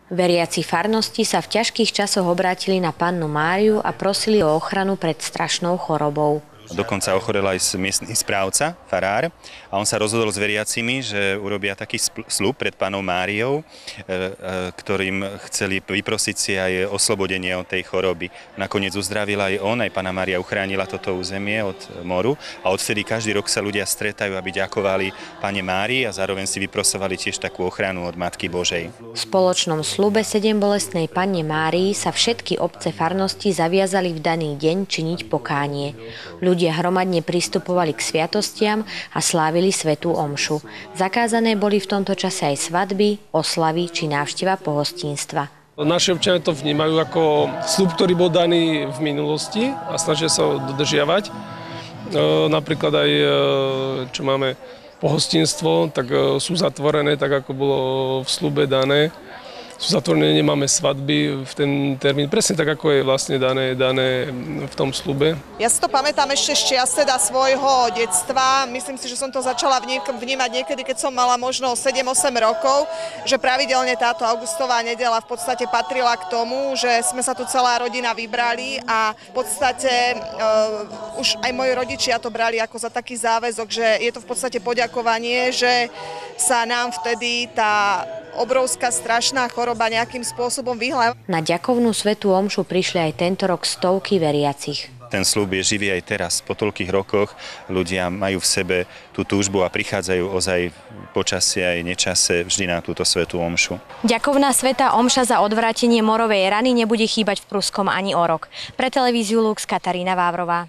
Veriaci farnosti sa v ťažkých časoch obrátili na Pannu Máriu a prosili o ochranu pred strašnou chorobou. Dokonca ochorel aj miestny správca, farár, a on sa rozhodol s veriacimi, že urobia taký sľub pred Pannou Máriou, ktorým chceli vyprosiť si aj oslobodenie od tej choroby. Nakoniec uzdravila aj on, aj Panna Mária uchránila toto územie od moru a odvtedy každý rok sa ľudia stretajú, aby ďakovali Panne Márii a zároveň si vyprosovali tiež takú ochranu od Matky Božej. V spoločnom sľube sedembolestnej Panne Márii sa všetky obce farnosti zaviazali v daný deň činiť pokánie. Ľudia hromadne pristupovali k sviatostiam a slávili svätú omšu. Zakázané boli v tomto čase aj svadby, oslavy či návšteva pohostinstva. Naši občania to vnímajú ako sľub, ktorý bol daný v minulosti a snažia sa ho dodržiavať. Napríklad aj, čo máme pohostinstvo, tak sú zatvorené, tak ako bolo v sľube dané. Sú zatvorené, nemáme svadby v ten termín, presne tak, ako je vlastne dané v tom sľube. Ja si to pamätám ešte z čias teda svojho detstva. Myslím si, že som to začala vnímať niekedy, keď som mala možno 7-8 rokov, že pravidelne táto augustová nedeľa v podstate patrila k tomu, že sme sa tu celá rodina vybrali a v podstate už aj moji rodičia to brali ako za taký záväzok, že je to v podstate poďakovanie, že sa nám vtedy tá obrovská strašná choroba nejakým spôsobom vyhla. Na ďakovnú svätú omšu prišli aj tento rok stovky veriacich. Ten sľub je živý aj teraz. Po toľkých rokoch ľudia majú v sebe tú túžbu a prichádzajú ozaj počasie aj nečase vždy na túto svätú omšu. Ďakovná svätá omša za odvrátenie morovej rany nebude chýbať v Pruskom ani o rok. Pre televíziu Lux Katarína Vávrová.